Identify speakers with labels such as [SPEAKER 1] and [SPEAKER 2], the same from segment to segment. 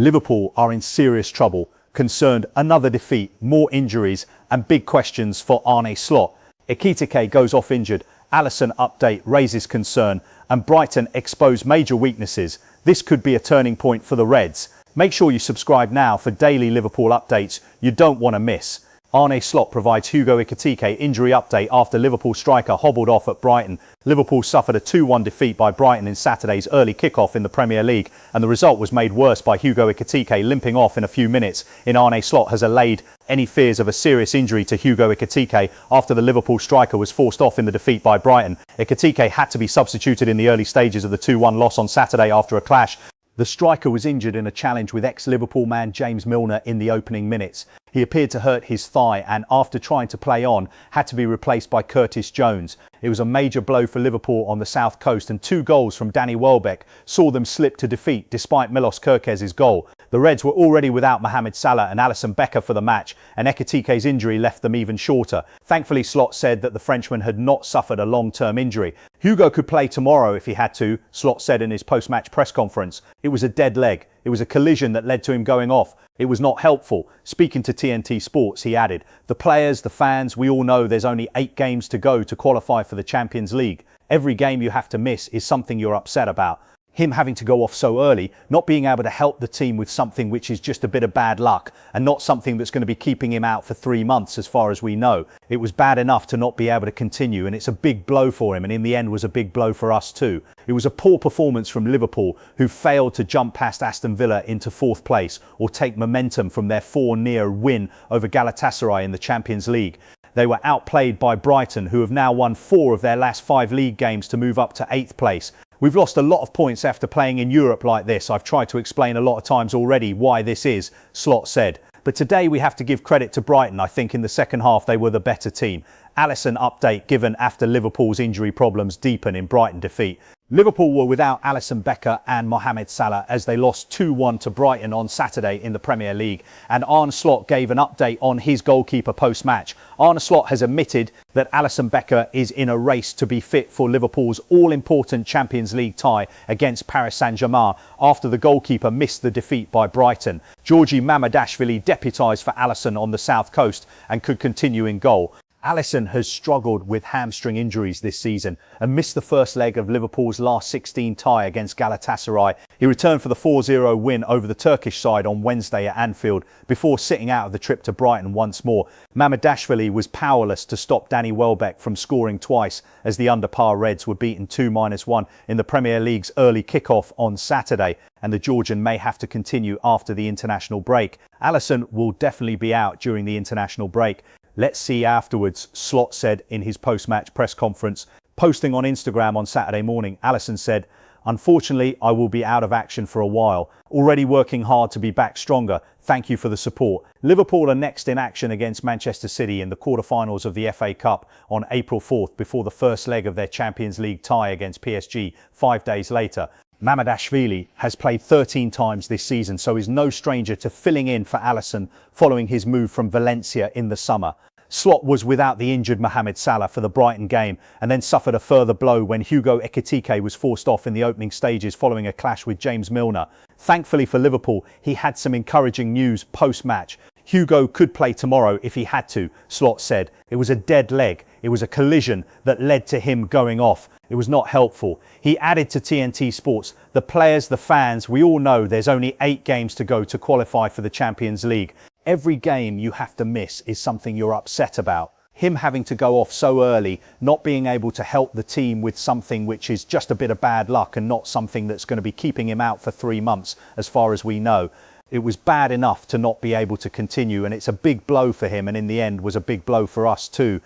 [SPEAKER 1] Liverpool are in serious trouble, concerned another defeat, more injuries and big questions for Arne Slot. Ekitike goes off injured, Alisson update raises concern and Brighton expose major weaknesses. This could be a turning point for the Reds. Make sure you subscribe now for daily Liverpool updates you don't want to miss. Arne Slot provides Hugo Ekitike injury update after Liverpool striker hobbled off at Brighton. Liverpool suffered a 2-1 defeat by Brighton in Saturday's early kick-off in the Premier League, and the result was made worse by Hugo Ekitike limping off in a few minutes. Arne Slot has allayed any fears of a serious injury to Hugo Ekitike after the Liverpool striker was forced off in the defeat by Brighton. Ekitike had to be substituted in the early stages of the 2-1 loss on Saturday after a clash. The striker was injured in a challenge with ex-Liverpool man James Milner in the opening minutes. He appeared to hurt his thigh and, after trying to play on, had to be replaced by Curtis Jones. It was a major blow for Liverpool on the south coast, and 2 goals from Danny Welbeck saw them slip to defeat despite Milos Kerkez's goal. The Reds were already without Mohamed Salah and Alisson Becker for the match, and Ekitike's injury left them even shorter. Thankfully, Slot said that the Frenchman had not suffered a long-term injury. Hugo could play tomorrow if he had to, Slot said in his post-match press conference. It was a dead leg. It was a collision that led to him going off. It was not helpful. Speaking to TNT Sports, he added, "The players, the fans, we all know there's only 8 games to go to qualify for the Champions League. Every game you have to miss is something you're upset about." Him having to go off so early, not being able to help the team with something which is just a bit of bad luck and not something that's going to be keeping him out for 3 months as far as we know. It was bad enough to not be able to continue, and it's a big blow for him, and in the end was a big blow for us too. It was a poor performance from Liverpool, who failed to jump past Aston Villa into 4th place or take momentum from their 4-0 win over Galatasaray in the Champions League. They were outplayed by Brighton, who have now won 4 of their last 5 league games to move up to 8th place. We've lost a lot of points after playing in Europe like this. I've tried to explain a lot of times already why this is, Slot said. But today we have to give credit to Brighton. I think in the second half they were the better team. Alisson update given after Liverpool's injury problems deepen in Brighton defeat. Liverpool were without Alisson Becker and Mohamed Salah as they lost 2-1 to Brighton on Saturday in the Premier League. And Arne Slot gave an update on his goalkeeper post-match. Arne Slot has admitted that Alisson Becker is in a race to be fit for Liverpool's all-important Champions League tie against Paris Saint-Germain after the goalkeeper missed the defeat by Brighton. Georgi Mamardashvili deputised for Alisson on the south coast and could continue in goal. Alisson has struggled with hamstring injuries this season and missed the first leg of Liverpool's last 16 tie against Galatasaray. He returned for the 4-0 win over the Turkish side on Wednesday at Anfield before sitting out of the trip to Brighton once more. Mamardashvili was powerless to stop Danny Welbeck from scoring twice as the under-par Reds were beaten 2-1 in the Premier League's early kick-off on Saturday, and the Georgian may have to continue after the international break. Alisson will definitely be out during the international break. "Let's see afterwards," Slot said in his post-match press conference. Posting on Instagram on Saturday morning, Alisson said, "Unfortunately, I will be out of action for a while. Already working hard to be back stronger. Thank you for the support." Liverpool are next in action against Manchester City in the quarter-finals of the FA Cup on April 4th before the first leg of their Champions League tie against PSG 5 days later. Mamardashvili has played 13 times this season, so is no stranger to filling in for Alisson following his move from Valencia in the summer. Slot was without the injured Mohamed Salah for the Brighton game and then suffered a further blow when Hugo Ekitike was forced off in the opening stages following a clash with James Milner. Thankfully for Liverpool, he had some encouraging news post-match. Hugo could play tomorrow if he had to, Slot said. It was a dead leg. It was a collision that led to him going off. It was not helpful. He added to TNT Sports, "The players, the fans, we all know there's only 8 games to go to qualify for the Champions League. Every game you have to miss is something you're upset about." Him having to go off so early, not being able to help the team with something which is just a bit of bad luck and not something that's going to be keeping him out for 3 months as far as we know. It was bad enough to not be able to continue, and it's a big blow for him, and in the end was a big blow for us too.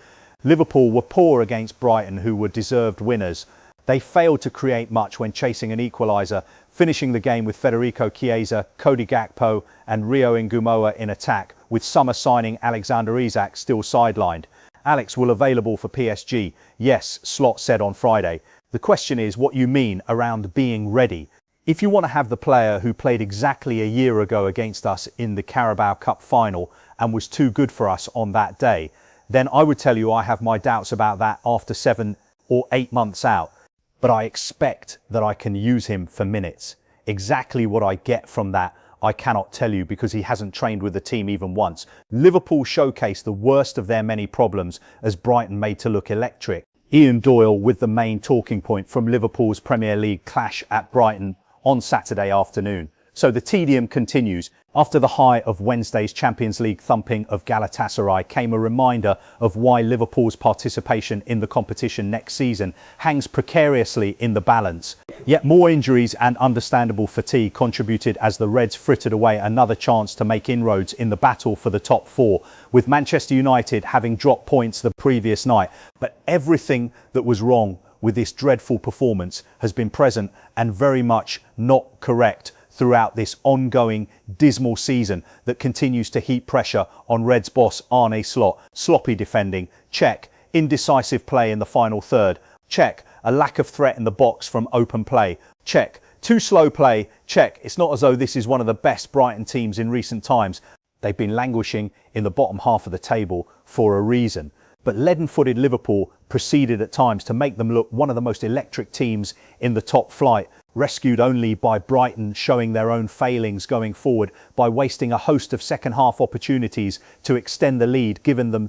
[SPEAKER 1] Liverpool were poor against Brighton, who were deserved winners. They failed to create much when chasing an equaliser, finishing the game with Federico Chiesa, Cody Gakpo and Rio Ngumoa in attack, with summer signing Alexander Isak still sidelined. Alex will available for PSG. Yes, Slot said on Friday. The question is what you mean around being ready. If you want to have the player who played exactly a year ago against us in the Carabao Cup final and was too good for us on that day, then I would tell you I have my doubts about that after 7 or 8 months out. But I expect that I can use him for minutes. Exactly what I get from that, I cannot tell you because he hasn't trained with the team even once. Liverpool showcased the worst of their many problems as Brighton made to look electric. Ian Doyle with the main talking point from Liverpool's Premier League clash at Brighton on Saturday afternoon. So the tedium continues. After the high of Wednesday's Champions League thumping of Galatasaray came a reminder of why Liverpool's participation in the competition next season hangs precariously in the balance. Yet more injuries and understandable fatigue contributed as the Reds frittered away another chance to make inroads in the battle for the top four, with Manchester United having dropped points the previous night. But everything that was wrong with this dreadful performance has been present and very much not correct throughout this ongoing dismal season that continues to heap pressure on Reds boss Arne Slot. Sloppy defending, check. Indecisive play in the final third, check. A lack of threat in the box from open play, check. Too slow play, check. It's not as though this is one of the best Brighton teams in recent times. They've been languishing in the bottom half of the table for a reason. But leaden-footed Liverpool proceeded at times to make them look one of the most electric teams in the top flight, rescued only by Brighton showing their own failings going forward by wasting a host of second-half opportunities to extend the lead given them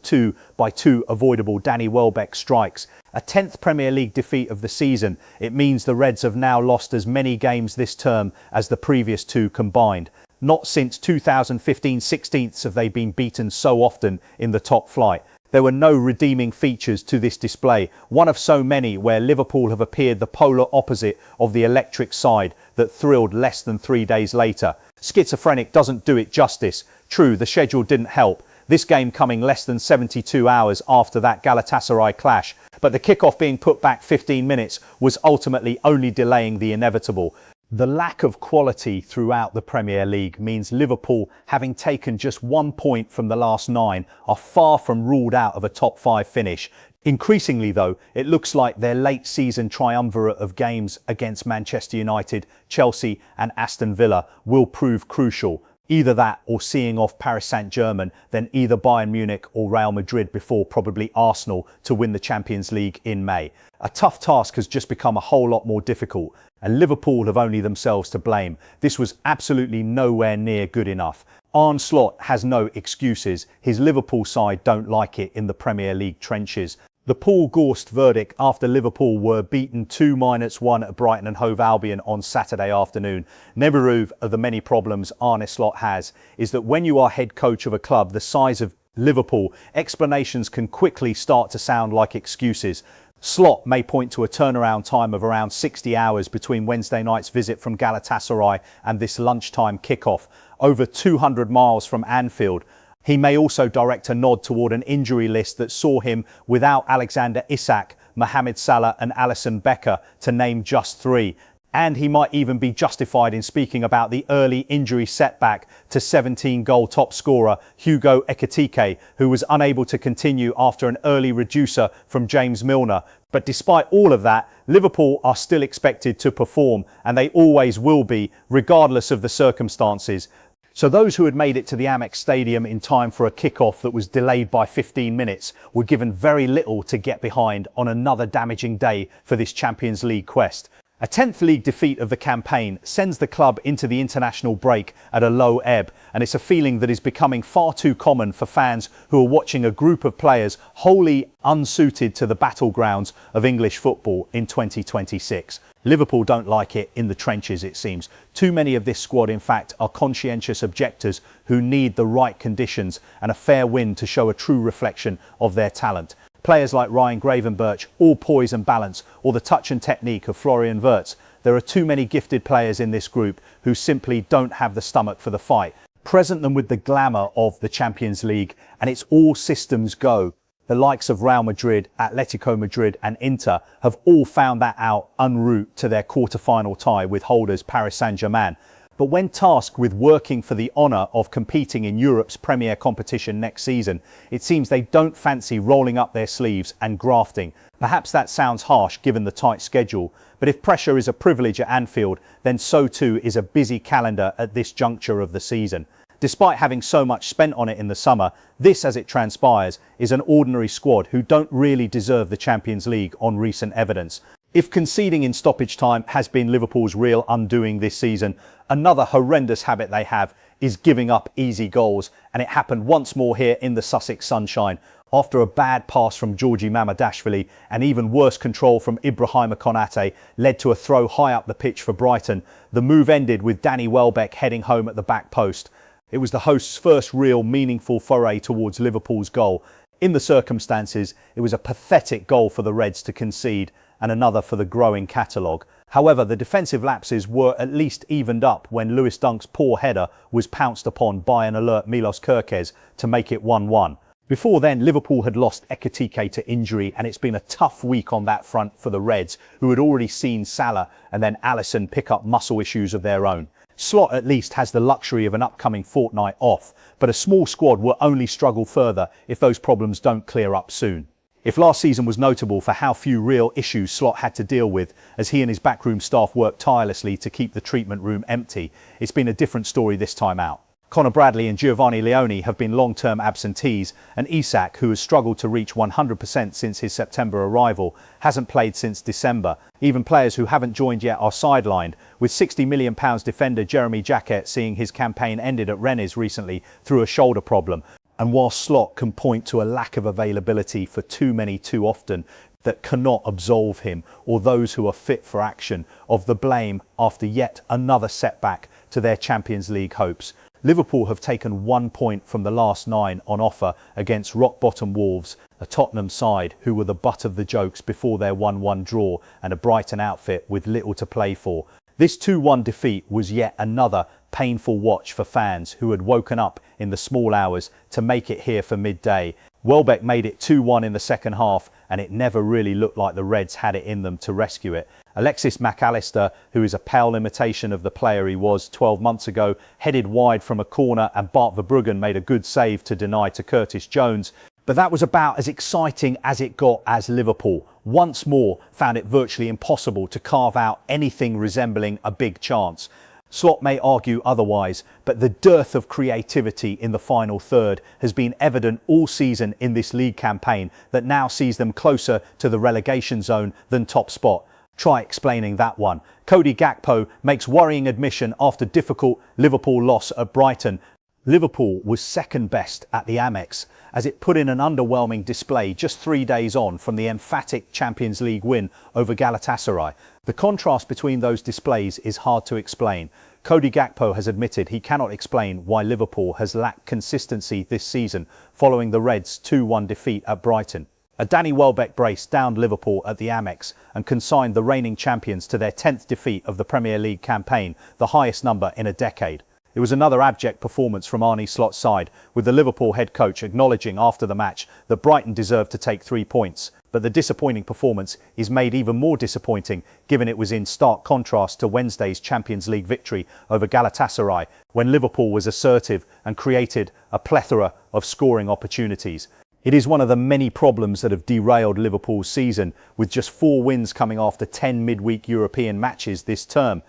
[SPEAKER 1] by two avoidable Danny Welbeck strikes. A 10th Premier League defeat of the season. It means the Reds have now lost as many games this term as the previous two combined. Not since 2015-16 have they been beaten so often in the top flight. There were no redeeming features to this display, one of so many where Liverpool have appeared the polar opposite of the electric side that thrilled less than 3 days later. Schizophrenic doesn't do it justice. True, the schedule didn't help, this game coming less than 72 hours after that Galatasaray clash, but the kickoff being put back 15 minutes was ultimately only delaying the inevitable. The lack of quality throughout the Premier League means Liverpool, having taken just 1 point from the last 9, are far from ruled out of a top 5 finish. Increasingly though, it looks like their late season triumvirate of games against Manchester United, Chelsea and Aston Villa will prove crucial. Either that or seeing off Paris Saint-Germain, then either Bayern Munich or Real Madrid before probably Arsenal to win the Champions League in May. A tough task has just become a whole lot more difficult, and Liverpool have only themselves to blame. This was absolutely nowhere near good enough. Arne Slot has no excuses. His Liverpool side don't like it in the Premier League trenches. The Paul Gorst verdict after Liverpool were beaten 2-1 at Brighton and Hove Albion on Saturday afternoon. Never of the many problems Arne Slot has is that when you are head coach of a club the size of Liverpool, explanations can quickly start to sound like excuses. Slot may point to a turnaround time of around 60 hours between Wednesday night's visit from Galatasaray and this lunchtime kickoff, over 200 miles from Anfield. He may also direct a nod toward an injury list that saw him without Alexander Isak, Mohamed Salah and Alisson Becker, to name just 3. And he might even be justified in speaking about the early injury setback to 17-goal top scorer Hugo Ekitike, who was unable to continue after an early reducer from James Milner. But despite all of that, Liverpool are still expected to perform, and they always will be, regardless of the circumstances. So those who had made it to the Amex Stadium in time for a kickoff that was delayed by 15 minutes were given very little to get behind on another damaging day for this Champions League quest. A 10th league defeat of the campaign sends the club into the international break at a low ebb, and it's a feeling that is becoming far too common for fans who are watching a group of players wholly unsuited to the battlegrounds of English football in 2026. Liverpool don't like it in the trenches, it seems. Too many of this squad, in fact, are conscientious objectors who need the right conditions and a fair wind to show a true reflection of their talent. Players like Ryan Gravenberch, all poise and balance, or the touch and technique of Florian Wirtz. There are too many gifted players in this group who simply don't have the stomach for the fight. Present them with the glamour of the Champions League, and it's all systems go. The likes of Real Madrid, Atletico Madrid and Inter have all found that out en route to their quarter-final tie with holders Paris Saint-Germain. But when tasked with working for the honour of competing in Europe's premier competition next season, it seems they don't fancy rolling up their sleeves and grafting. Perhaps that sounds harsh given the tight schedule, but if pressure is a privilege at Anfield, then so too is a busy calendar at this juncture of the season. Despite having so much spent on it in the summer, this, as it transpires, is an ordinary squad who don't really deserve the Champions League on recent evidence. If conceding in stoppage time has been Liverpool's real undoing this season, another horrendous habit they have is giving up easy goals, and it happened once more here in the Sussex sunshine. After a bad pass from Georgi Mamadashvili and even worse control from Ibrahima Konate led to a throw high up the pitch for Brighton, the move ended with Danny Welbeck heading home at the back post. It was the host's first real meaningful foray towards Liverpool's goal. In the circumstances, it was a pathetic goal for the Reds to concede, and another for the growing catalogue. However, the defensive lapses were at least evened up when Lewis Dunk's poor header was pounced upon by an alert Milos Kerkez to make it 1-1. Before then, Liverpool had lost Ekitike to injury, and it's been a tough week on that front for the Reds, who had already seen Salah and then Alisson pick up muscle issues of their own. Slot at least has the luxury of an upcoming fortnight off, but a small squad will only struggle further if those problems don't clear up soon. If last season was notable for how few real issues Slot had to deal with as he and his backroom staff worked tirelessly to keep the treatment room empty, it's been a different story this time out. Conor Bradley and Giovanni Leone have been long-term absentees, and Isak, who has struggled to reach 100% since his September arrival, hasn't played since December. Even players who haven't joined yet are sidelined, with £60 million defender Jeremy Jacquet seeing his campaign ended at Rennes recently through a shoulder problem. And while Slot can point to a lack of availability for too many too often, that cannot absolve him or those who are fit for action of the blame after yet another setback to their Champions League hopes. Liverpool have taken 1 point from the last 9 on offer against rock-bottom Wolves, a Tottenham side who were the butt of the jokes before their 1-1 draw, and a Brighton outfit with little to play for. This 2-1 defeat was yet another painful watch for fans who had woken up in the small hours to make it here for midday. Welbeck made it 2-1 in the second half, and it never really looked like the Reds had it in them to rescue it. Alexis Mac Allister, who is a pale imitation of the player he was 12 months ago, headed wide from a corner, and Bart Verbruggen made a good save to deny to Curtis Jones. But that was about as exciting as it got as Liverpool once more found it virtually impossible to carve out anything resembling a big chance. Slot may argue otherwise, but the dearth of creativity in the final third has been evident all season in this league campaign that now sees them closer to the relegation zone than top spot. Try explaining that one. Cody Gakpo makes worrying admission after difficult Liverpool loss at Brighton. Liverpool was second best at the Amex as it put in an underwhelming display just 3 days on from the emphatic Champions League win over Galatasaray. The contrast between those displays is hard to explain. Cody Gakpo has admitted he cannot explain why Liverpool has lacked consistency this season following the Reds' 2-1 defeat at Brighton. A Danny Welbeck brace downed Liverpool at the Amex and consigned the reigning champions to their 10th defeat of the Premier League campaign, the highest number in a decade. It was another abject performance from Arne Slot's side, with the Liverpool head coach acknowledging after the match that Brighton deserved to take 3 points. But the disappointing performance is made even more disappointing given it was in stark contrast to Wednesday's Champions League victory over Galatasaray, when Liverpool was assertive and created a plethora of scoring opportunities. It is one of the many problems that have derailed Liverpool's season, with just 4 wins coming after 10 midweek European matches this term.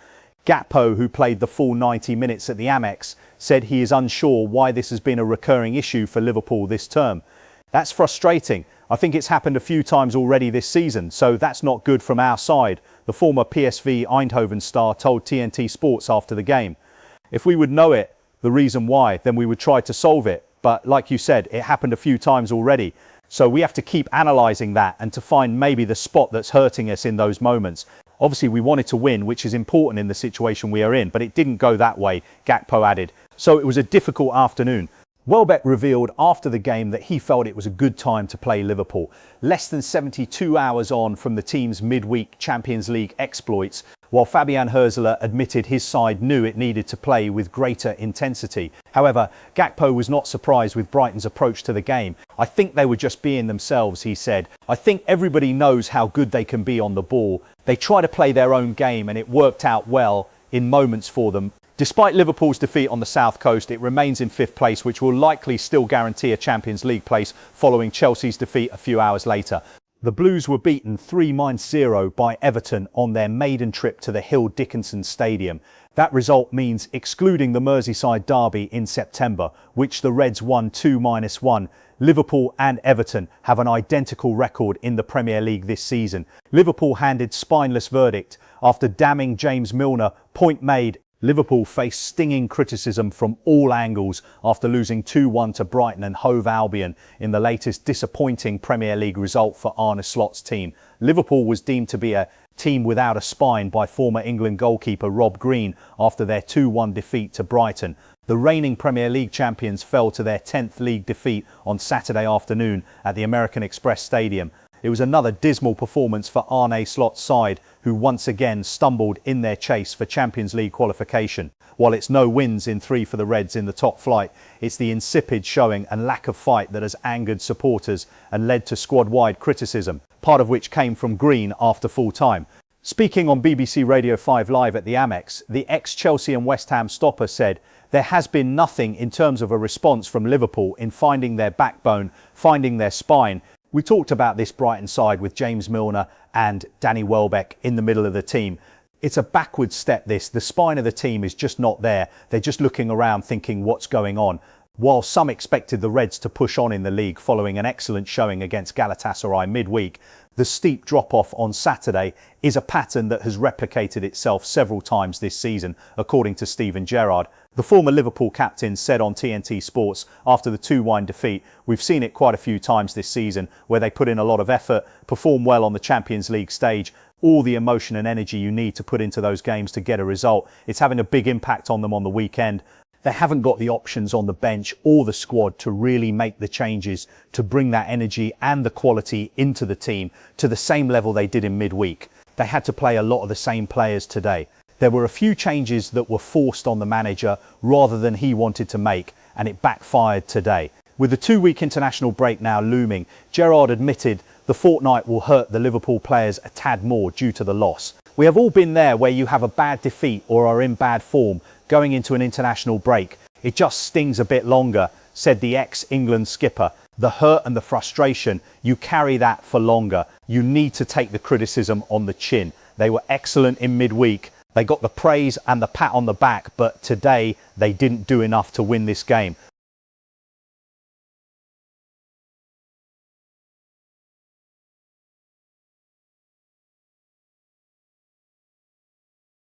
[SPEAKER 1] Gakpo, who played the full 90 minutes at the Amex, said he is unsure why this has been a recurring issue for Liverpool this term. That's frustrating. I think it's happened a few times already this season, so that's not good from our side, the former PSV Eindhoven star told TNT Sports after the game. If we would know it, the reason why, then we would try to solve it. But like you said, it happened a few times already. So we have to keep analysing that and to find maybe the spot that's hurting us in those moments. Obviously, we wanted to win, which is important in the situation we are in, but it didn't go that way, Gakpo added. So it was a difficult afternoon. Welbeck revealed after the game that he felt it was a good time to play Liverpool. Less than 72 hours on from the team's midweek Champions League exploits, while Fabian Hürzeler admitted his side knew it needed to play with greater intensity. However, Gakpo was not surprised with Brighton's approach to the game. I think they were just being themselves, he said. I think everybody knows how good they can be on the ball. They try to play their own game and it worked out well in moments for them. Despite Liverpool's defeat on the South Coast, it remains in 5th place, which will likely still guarantee a Champions League place following Chelsea's defeat a few hours later. The Blues were beaten 3-0 by Everton on their maiden trip to the Hill Dickinson Stadium. That result means excluding the Merseyside derby in September, which the Reds won 2-1, Liverpool and Everton have an identical record in the Premier League this season. Liverpool handed spineless verdict after damning James Milner, point made. Liverpool faced stinging criticism from all angles after losing 2-1 to Brighton and Hove Albion in the latest disappointing Premier League result for Arne Slot's team. Liverpool was deemed to be a team without a spine by former England goalkeeper Rob Green after their 2-1 defeat to Brighton. The reigning Premier League champions fell to their 10th league defeat on Saturday afternoon at the American Express Stadium. It was another dismal performance for Arne Slot's side, who once again stumbled in their chase for Champions League qualification. While it's no wins in 3 for the Reds in the top flight, it's the insipid showing and lack of fight that has angered supporters and led to squad-wide criticism, part of which came from Green after full-time. Speaking on BBC Radio 5 Live at the Amex, the ex-Chelsea and West Ham stopper said, "There has been nothing in terms of a response from Liverpool in finding their backbone, finding their spine." We talked about this Brighton side with James Milner and Danny Welbeck in the middle of the team. It's a backward step this. The spine of the team is just not there. They're just looking around thinking what's going on. While some expected the Reds to push on in the league following an excellent showing against Galatasaray midweek, the steep drop-off on Saturday is a pattern that has replicated itself several times this season, according to Steven Gerrard. The former Liverpool captain said on TNT Sports after the 2-1 defeat, "We've seen it quite a few times this season where they put in a lot of effort, perform well on the Champions League stage, all the emotion and energy you need to put into those games to get a result. It's having a big impact on them on the weekend. They haven't got the options on the bench or the squad to really make the changes to bring that energy and the quality into the team to the same level they did in midweek. They had to play a lot of the same players today. There were a few changes that were forced on the manager rather than he wanted to make, and it backfired today." With the 2-week international break now looming, Gerrard admitted the fortnight will hurt the Liverpool players a tad more due to the loss. "We have all been there where you have a bad defeat or are in bad form going into an international break. It just stings a bit longer," said the ex-England skipper. "The hurt and the frustration, you carry that for longer. You need to take the criticism on the chin. They were excellent in midweek. They got the praise and the pat on the back, but today they didn't do enough to win this game.